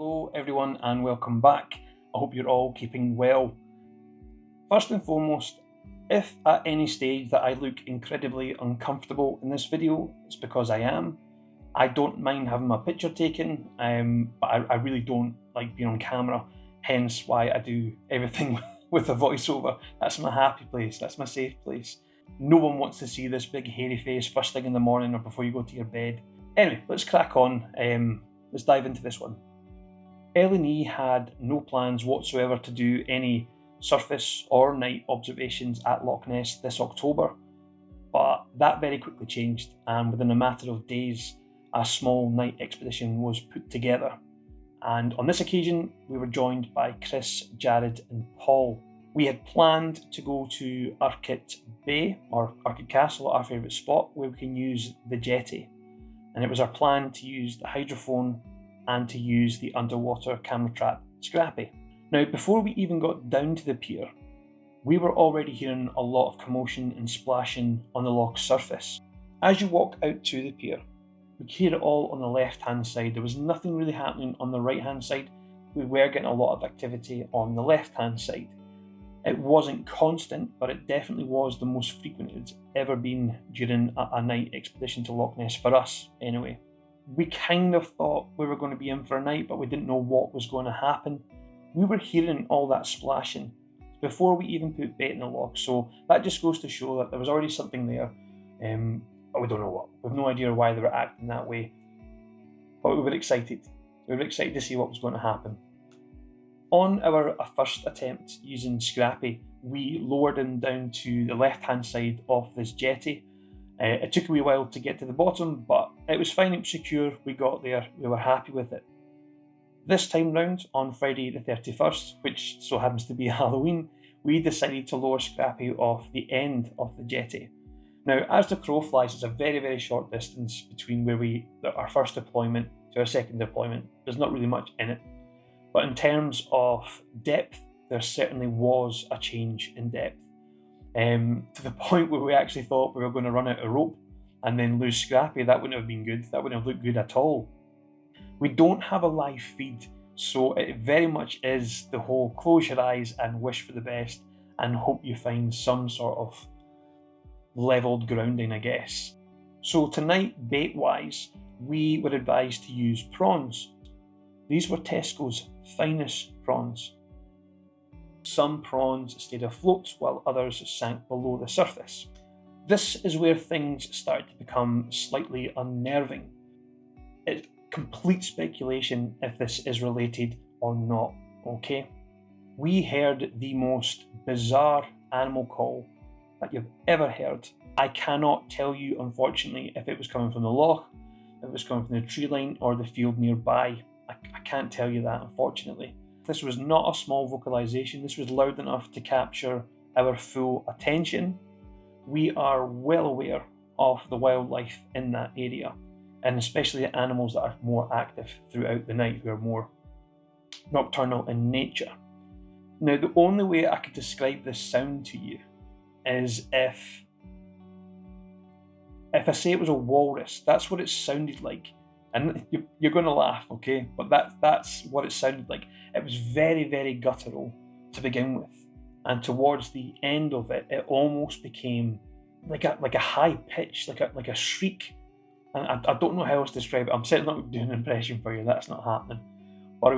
Hello everyone and welcome back. I hope you're all keeping well. First and foremost, if at any stage that I look incredibly uncomfortable in this video, it's because I am. I don't mind having my picture taken, but I really don't like being on camera, hence why I do everything with a voiceover. That's my happy place, that's my safe place. No one wants to see this big hairy face first thing in the morning or before you go to your bed. Anyway, let's crack on. Let's dive into this one. L&E had no plans whatsoever to do any surface or night observations at Loch Ness this October, but that very quickly changed, and within a matter of days a small night expedition was put together. And on this occasion we were joined by Chris, Jared and Paul. We had planned to go to Urquhart Bay, or Urquhart Castle, our favourite spot, where we can use the jetty. And it was our plan to use the hydrophone and to use the underwater camera trap Scrappy. Now, before we even got down to the pier, we were already hearing a lot of commotion and splashing on the loch's surface. As you walk out to the pier, we could hear it all on the left hand side. There was nothing really happening on the right hand side. We were getting a lot of activity on the left hand side. It wasn't constant, but it definitely was the most frequent it's ever been during a night expedition to Loch Ness, for us anyway. We kind of thought we were going to be in for a night, but we didn't know what was going to happen. We were hearing all that splashing before we even put bait in the loch, so that just goes to show that there was already something there, but we don't know what. We have no idea why they were acting that way, but we were excited. We were excited to see what was going to happen. On our first attempt using Scrappy, we lowered him down to the left-hand side of this jetty. It took a wee while to get to the bottom, but it was fine, it was secure, we got there, we were happy with it. This time round, on Friday the 31st, which so happens to be Halloween, we decided to lower Scrappy off the end of the jetty. Now, as the crow flies, it's a very, very short distance between our first deployment to our second deployment. There's not really much in it. But in terms of depth, there certainly was a change in depth. To the point where we actually thought we were going to run out of rope and then lose Scrappy. That wouldn't have been good. That wouldn't have looked good at all. We don't have a live feed, so it very much is the whole close your eyes and wish for the best and hope you find some sort of levelled grounding, I guess. So tonight, bait-wise, we were advised to use prawns. These were Tesco's finest prawns. Some prawns stayed afloat while others sank below the surface. This is where things started to become slightly unnerving. It's complete speculation if this is related or not, okay? We heard the most bizarre animal call that you've ever heard. I cannot tell you, unfortunately, if it was coming from the loch, if it was coming from the tree line or the field nearby. I can't tell you that, unfortunately. This was not a small vocalization. This was loud enough to capture our full attention. We are well aware of the wildlife in that area, and especially the animals that are more active throughout the night, who are more nocturnal in nature. Now, the only way I could describe this sound to you is if I say it was a walrus. That's what it sounded like. And you're going to laugh, okay? But that's what it sounded like. It was very, very guttural to begin with. And towards the end of it, it almost became like a high pitch, like a shriek. And I don't know how else to describe it. I'm certainly not doing an impression for you. That's not happening. But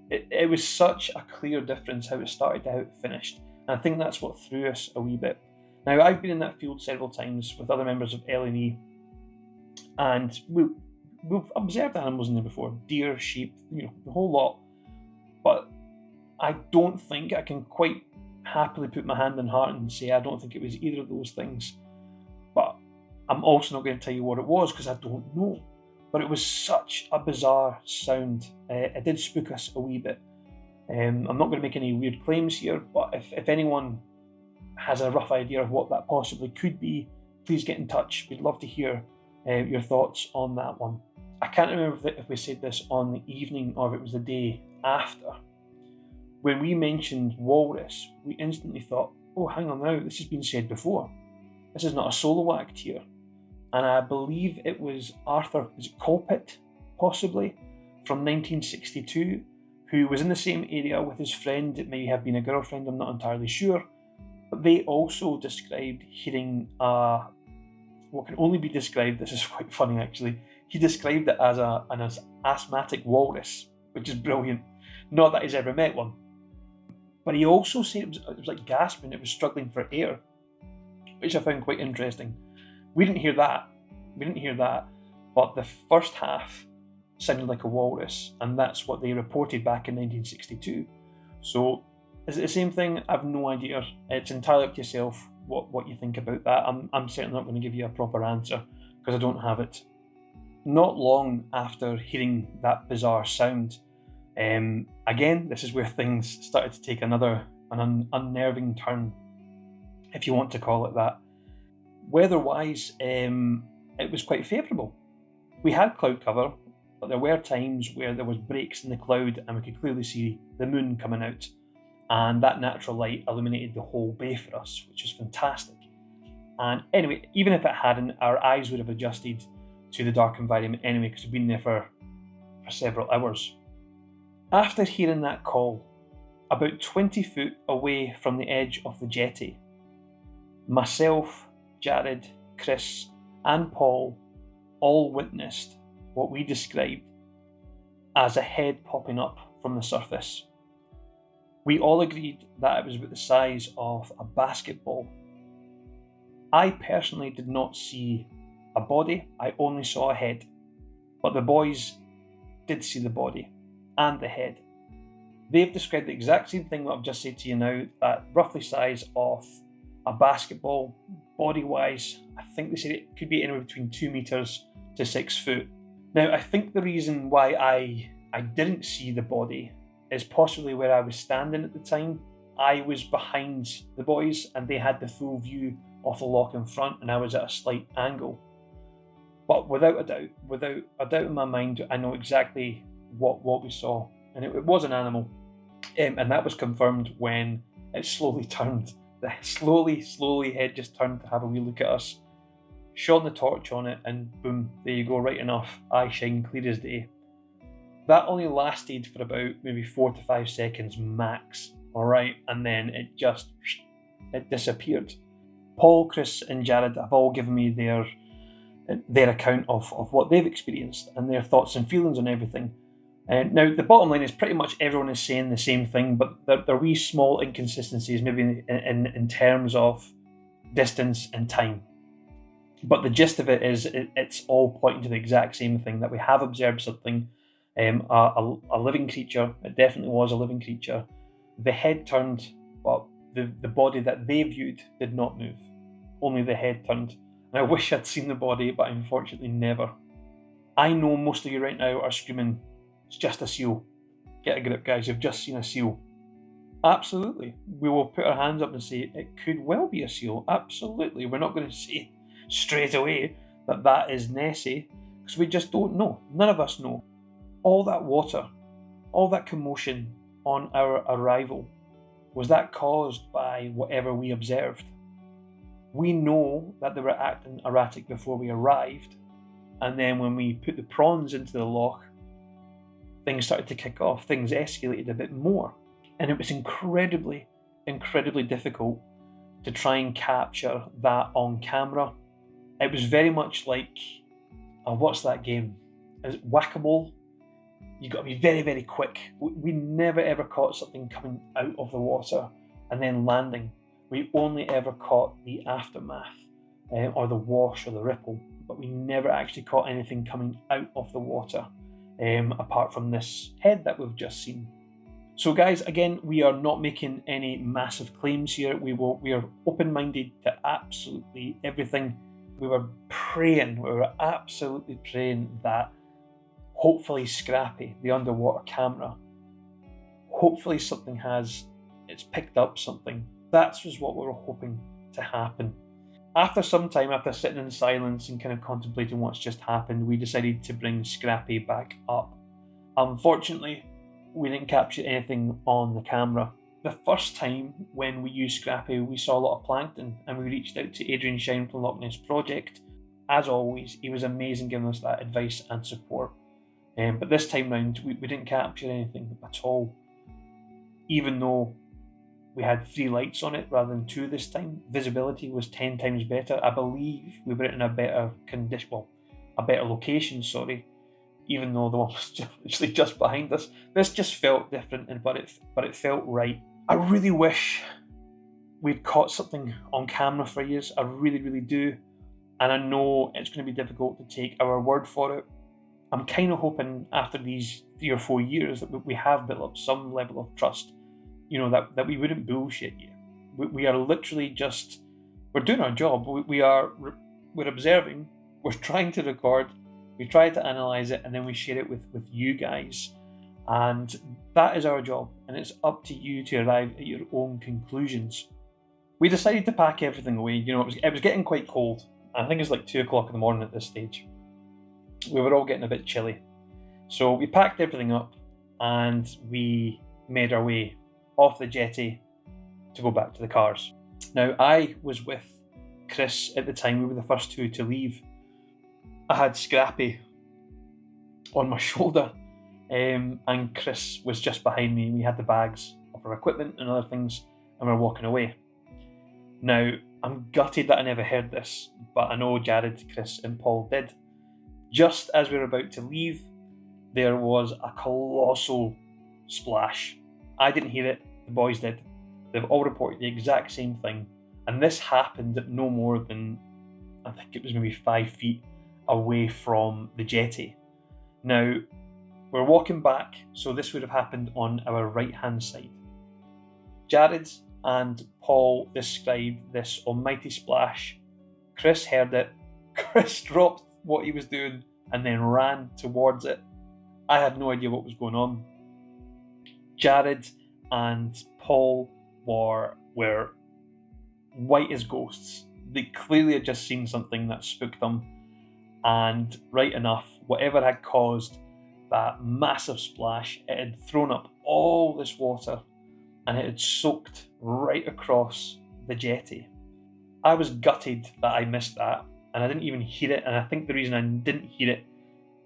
it was such a clear difference how it started to how it finished. And I think that's what threw us a wee bit. Now, I've been in that field several times with other members of L&E. And we've observed animals in there before, deer, sheep, the whole lot. But I don't think I can quite happily put my hand on heart and say I don't think it was either of those things. But I'm also not going to tell you what it was because I don't know. But it was such a bizarre sound. It did spook us a wee bit. I'm not going to make any weird claims here, but if anyone has a rough idea of what that possibly could be, please get in touch. We'd love to hear your thoughts on that one. I can't remember if we said this on the evening or if it was the day after. When we mentioned walrus, we instantly thought, oh, hang on now, this has been said before. This is not a solo act here. And I believe it was Arthur, was it Colpit, possibly, from 1962 who was in the same area with his friend. It may have been a girlfriend, I'm not entirely sure. But they also described hearing what can only be described, this is quite funny actually, he described it as an asthmatic walrus, which is brilliant. Not that he's ever met one. But he also said it was like gasping, it was struggling for air, which I found quite interesting. We didn't hear that, but the first half sounded like a walrus, and that's what they reported back in 1962. So is it the same thing? I've no idea. It's entirely up to yourself what you think about that. I'm certainly not going to give you a proper answer because I don't have it. Not long after hearing that bizarre sound, again, this is where things started to take an unnerving turn, if you want to call it that. Weather-wise, it was quite favourable. We had cloud cover, but there were times where there was breaks in the cloud and we could clearly see the moon coming out. And that natural light illuminated the whole bay for us, which was fantastic. And anyway, even if it hadn't, our eyes would have adjusted to the dark environment anyway, because we've been there for several hours. After hearing that call, about 20 foot away from the edge of the jetty, myself, Jared, Chris, and Paul all witnessed what we described as a head popping up from the surface. We all agreed that it was about the size of a basketball. I personally did not see a body, I only saw a head. But the boys did see the body and the head. They've described the exact same thing that I've just said to you now, that roughly size of a basketball, body-wise. I think they said it could be anywhere between 2 meters to 6 foot. Now, I think the reason why I didn't see the body is possibly where I was standing at the time. I was behind the boys and they had the full view of the loch in front and I was at a slight angle. But without a doubt in my mind, I know exactly what we saw. And it was an animal. And that was confirmed when it slowly turned. The slowly head just turned to have a wee look at us. Shone the torch on it and boom, there you go, right enough. Eye shine clear as day. That only lasted for about maybe 4 to 5 seconds max, alright, and then it disappeared. Paul, Chris and Jared have all given me their account of what they've experienced and their thoughts and feelings on everything. Now, the bottom line is pretty much everyone is saying the same thing, but there are wee small inconsistencies maybe in terms of distance and time. But the gist of it is it's all pointing to the exact same thing, that we have observed something. A living creature. It definitely was a living creature. The head turned, but the body that they viewed did not move. Only the head turned. And I wish I'd seen the body, but unfortunately never. I know most of you right now are screaming, it's just a seal. Get a grip, guys, you've just seen a seal. Absolutely. We will put our hands up and say it could well be a seal. Absolutely. We're not going to say straight away that is Nessie, because we just don't know. None of us know. All that water, all that commotion on our arrival, was that caused by whatever we observed? We know that they were acting erratic before we arrived, and then when we put the prawns into the loch, things started to kick off, things escalated a bit more, and it was incredibly difficult to try and capture that on camera. It was very much like, what's that game? Is it Whack-A-Mole? You've got to be very quick. We never ever caught something coming out of the water and then landing. We only ever caught the aftermath or the wash or the ripple, but we never actually caught anything coming out of the water apart from this head that we've just seen. So guys, again, we are not making any massive claims here. We are open-minded to absolutely everything. We were absolutely praying that hopefully Scrappy, the underwater camera, hopefully it's picked up something. That was what we were hoping to happen. After some time, after sitting in silence and kind of contemplating what's just happened, we decided to bring Scrappy back up. Unfortunately, we didn't capture anything on the camera. The first time when we used Scrappy, we saw a lot of plankton and we reached out to Adrian Shine from the Loch Ness Project. As always, he was amazing giving us that advice and support. But this time round, we didn't capture anything at all. Even though we had 3 lights on it rather than 2 this time, visibility was 10 times better. I believe we were in a better condition, well, a better location, sorry, even though the one was literally just behind us. This just felt different, but it felt right. I really wish we'd caught something on camera for you. I really, really do. And I know it's going to be difficult to take our word for it. I'm kind of hoping after these 3 or 4 years that we have built up some level of trust, that we wouldn't bullshit you. We are literally just, we're doing our job. We're observing, we're trying to record, we try to analyse it, and then we share it with you guys. And that is our job, and it's up to you to arrive at your own conclusions. We decided to pack everything away. It was getting quite cold. I think it's like 2 o'clock in the morning at this stage. We were all getting a bit chilly. So we packed everything up and we made our way off the jetty to go back to the cars. Now, I was with Chris at the time. We were the first 2 to leave. I had Scrappy on my shoulder, and Chris was just behind me. We had the bags of our equipment and other things, and we were walking away. Now, I'm gutted that I never heard this, but I know Jared, Chris, and Paul did. Just as we were about to leave, there was a colossal splash. I didn't hear it, the boys did. They've all reported the exact same thing, and this happened at no more than, I think it was maybe 5 feet away from the jetty. Now, we're walking back, so this would have happened on our right-hand side. Jared and Paul described this almighty splash. Chris heard it. Chris dropped what he was doing and then ran towards it. I had no idea what was going on. Jared and Paul were white as ghosts. They clearly had just seen something that spooked them, and right enough, whatever had caused that massive splash, it had thrown up all this water and it had soaked right across the jetty. I was gutted that I missed that, and I didn't even hear it. And I think the reason I didn't hear it,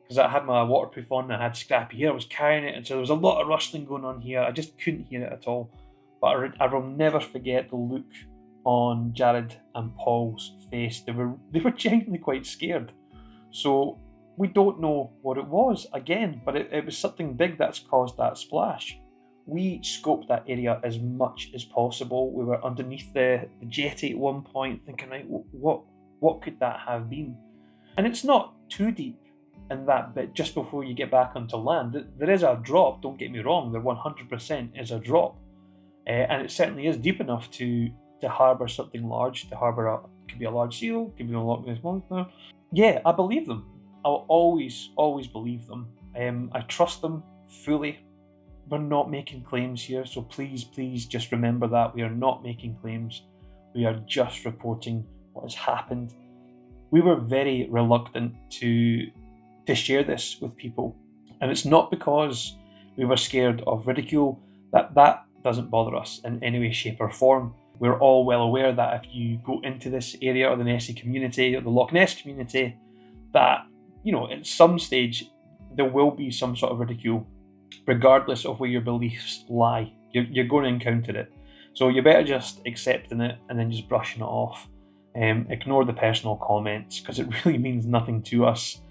because I had my waterproof on, and I had Scrappy here, I was carrying it, and so there was a lot of rustling going on here. I just couldn't hear it at all. But I will never forget the look on Jared and Paul's face. They were genuinely quite scared. So we don't know what it was again, but it was something big that's caused that splash. We scoped that area as much as possible. We were underneath the jetty at one point, thinking, right, what could that have been? And it's not too deep in that bit just before you get back onto land. There is a drop, don't get me wrong, there 100% is a drop. And it certainly is deep enough to harbour something large, could be a large seal, could be a Loch Ness monster. Yeah, I believe them. I'll always believe them. I trust them fully. We're not making claims here, so please just remember that. We are not making claims. We are just reporting what has happened. We were very reluctant to share this with people, and it's not because we were scared of ridicule. That doesn't bother us in any way, shape or form. We're all well aware that if you go into this area, or the Nessie community, or the Loch Ness community, that, at some stage there will be some sort of ridicule, regardless of where your beliefs lie. You're going to encounter it. So you better just accepting it and then just brushing it off. Ignore the personal comments, because it really means nothing to us.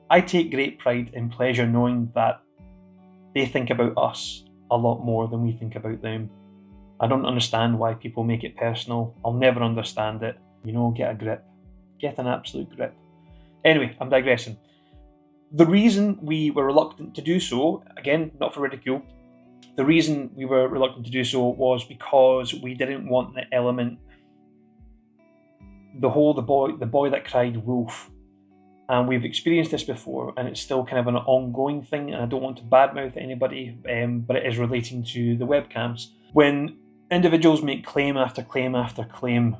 I take great pride and pleasure knowing that they think about us a lot more than we think about them. I don't understand why people make it personal. I'll never understand it. Get a grip. Get an absolute grip. Anyway, I'm digressing. The reason we were reluctant to do so, again, not for ridicule, the reason we were reluctant to do so was because we didn't want the element, the boy that cried wolf. And we've experienced this before, and it's still kind of an ongoing thing, and I don't want to badmouth anybody, but it is relating to the webcams. When individuals make claim after claim after claim,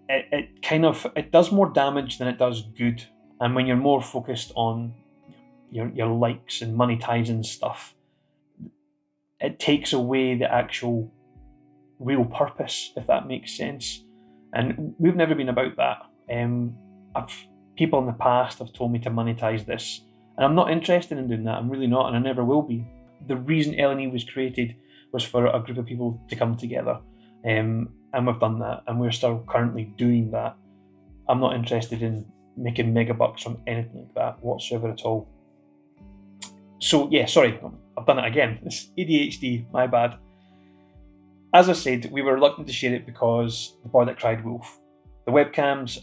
it does more damage than it does good. And when you're more focused on your likes and monetizing stuff, it takes away the actual real purpose, if that makes sense. And we've never been about that. People in the past have told me to monetize this, And I'm not interested in doing that. I'm really not, and I never will be. The reason L&E was created was for a group of people to come together. And we've done that, and we're still currently doing that. I'm not interested in making mega bucks from anything like that whatsoever at all. So yeah, sorry, I've done it again. It's ADHD, my bad. As I said, we were reluctant to share it because the boy that cried wolf. The webcams,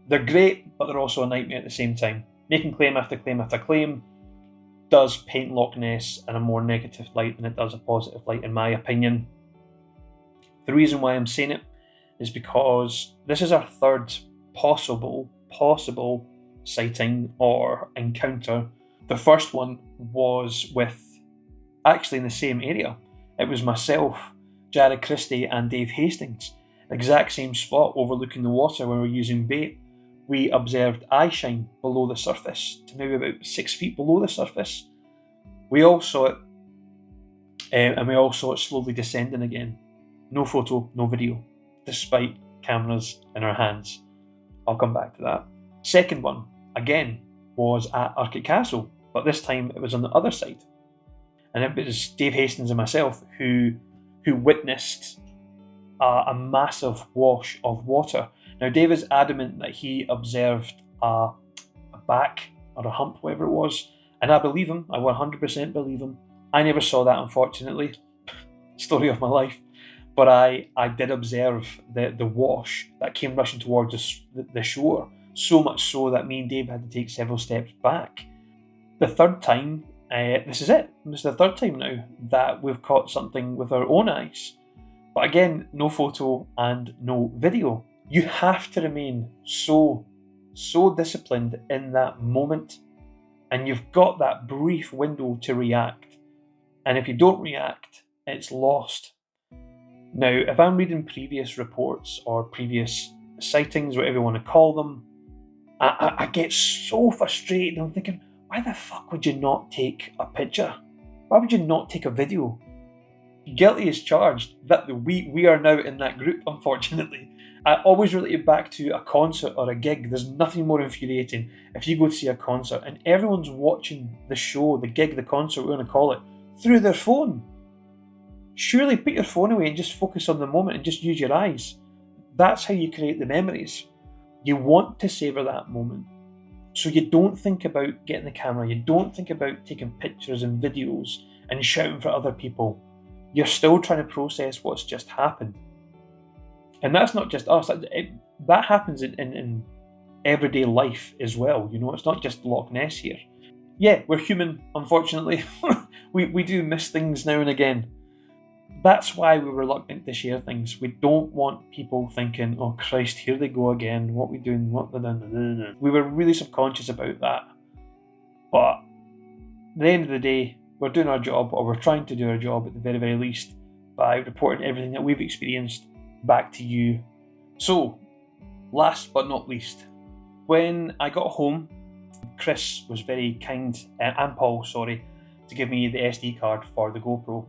they're great, but they're also a nightmare at the same time. Making claim after claim after claim does paint Loch Ness in a more negative light than it does a positive light, in my opinion. The reason why I'm saying it is because this is our third possible sighting or encounter. The first one was actually in the same area. It was myself, Jared Christie and Dave Hastings. Exact same spot overlooking the water where we were using bait. We observed eye shine below the surface to maybe about 6 feet below the surface. We all saw it, and we all saw it slowly descending again. No photo, no video, despite cameras in our hands. I'll come back to that. Second one, again, was at Urquhart Castle, but this time it was on the other side. And it was Dave Hastings and myself who witnessed a massive wash of water. Now, Dave is adamant that he observed a back or a hump, whatever it was, and I believe him. I 100% believe him. I never saw that, unfortunately. Story of my life. But I did observe the wash that came rushing towards the shore, so much so that me and Dave had to take several steps back. The third time, this is it. This is the third time now that we've caught something with our own eyes. But again, no photo and no video. You have to remain so disciplined in that moment. And you've got that brief window to react. And if you don't react, it's lost. Now, if I'm reading previous reports or previous sightings, whatever you want to call them, I get so frustrated. I'm thinking, why the fuck would you not take a picture? Why would you not take a video? Guilty as charged. That we are now in that group, unfortunately. I always relate it back to a concert or a gig. There's nothing more infuriating if you go to see a concert and everyone's watching the show, the gig, the concert, we're going to call it, through their phone. Surely put your phone away and just focus on the moment and just use your eyes. That's how you create the memories. You want to savour that moment. So you don't think about getting the camera, you don't think about taking pictures and videos and shouting for other people. You're still trying to process what's just happened. And that's not just us, that happens in everyday life as well. You know, it's not just Loch Ness here. Yeah, we're human, unfortunately. we do miss things now and again. That's why we're reluctant to share things. We don't want people thinking, oh Christ, here they go again, what are we doing, what they're doing. We were really subconscious about that. But at the end of the day, we're doing our job, or we're trying to do our job at the very, very least, by reporting everything that we've experienced back to you. So, last but not least, when I got home, Chris was very kind, and Paul, sorry, to give me the SD card for the GoPro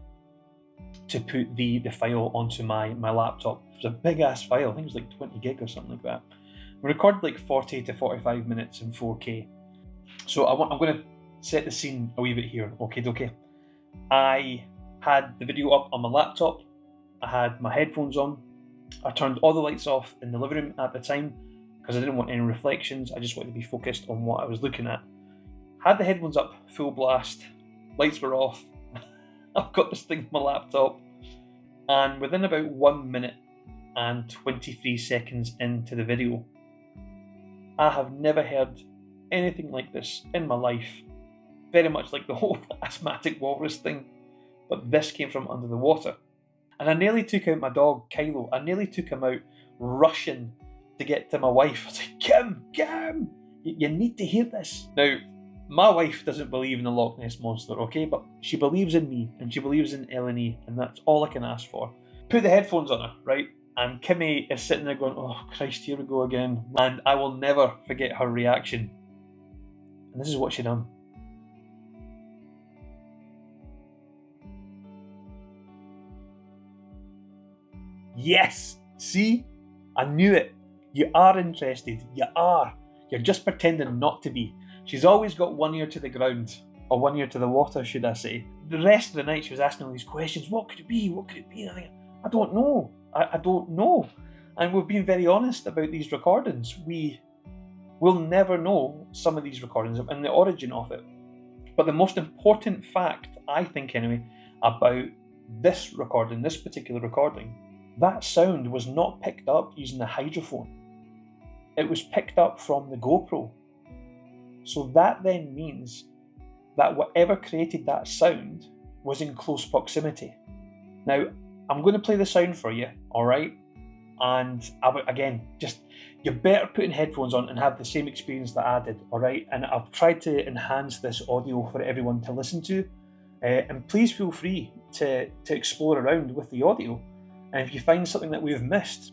to put the file onto my laptop. It was a big ass file, I think it was like 20 gig or something like that. We recorded like 40 to 45 minutes in 4K. So I'm going to set the scene a wee bit here, okay. I had the video up on my laptop, I had my headphones on, I turned all the lights off in the living room at the time because I didn't want any reflections, I just wanted to be focused on what I was looking at. Had the headphones up, full blast, lights were off, I've got this thing on my laptop, and within about 1 minute and 23 seconds into the video, I have never heard anything like this in my life. Very much like the whole asthmatic walrus thing, but this came from under the water. And I nearly took out my dog, Kylo. I nearly took him out rushing to get to my wife. I was like, Kim, you need to hear this. Now, my wife doesn't believe in the Loch Ness Monster, okay? But she believes in me, and she believes in L&E, and that's all I can ask for. Put the headphones on her, right? And Kimmy is sitting there going, oh Christ, here we go again. And I will never forget her reaction. And this is what she done. Yes! See? I knew it. You are interested. You are. You're just pretending not to be. She's always got one ear to the ground, or one ear to the water, should I say. The rest of the night she was asking all these questions. What could it be? What could it be? And I don't know. I don't know. And we've been very honest about these recordings. We will never know some of these recordings and the origin of it. But the most important fact, I think anyway, about this recording, this particular recording, that sound was not picked up using the hydrophone. It was picked up from the GoPro. So that then means that whatever created that sound was in close proximity. Now, I'm going to play the sound for you, alright? And again, just you're better putting headphones on and have the same experience that I did, alright? And I've tried to enhance this audio for everyone to listen to. And please feel free to explore around with the audio. And if you find something that we've missed,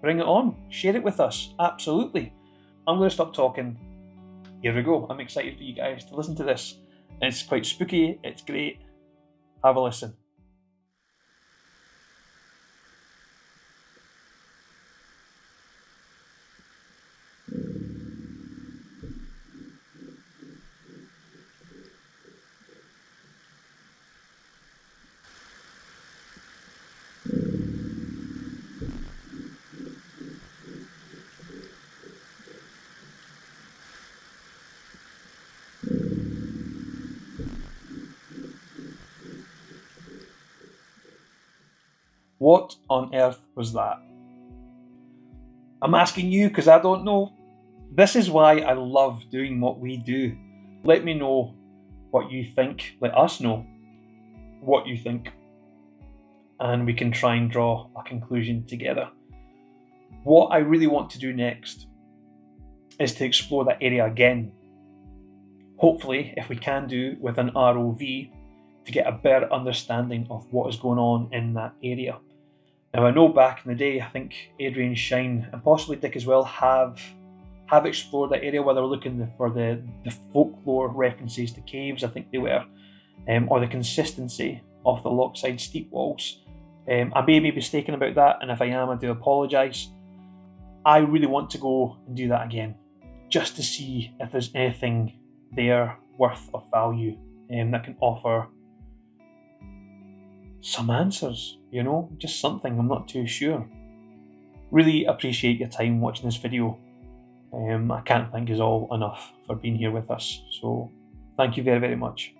bring it on, share it with us, absolutely. I'm going to stop talking. Here we go. I'm excited for you guys to listen to this. It's quite spooky, it's great. Have a listen. What on earth was that? I'm asking you because I don't know. This is why I love doing what we do. Let me know what you think. Let us know what you think. And we can try and draw a conclusion together. What I really want to do next is to explore that area again. Hopefully, if we can do with an ROV, to get a better understanding of what is going on in that area. Now, I know back in the day, I think Adrian, Shine, and possibly Dick as well have explored that area where they were looking for the folklore references to caves, I think they were, or the consistency of the lochside steep walls. I may be mistaken about that, and if I am, I do apologise. I really want to go and do that again, just to see if there's anything there worth of value that can offer some answers, you know, just something. I'm not too sure. Really appreciate your time watching this video. I can't thank you all enough for being here with us. So thank you very, very much.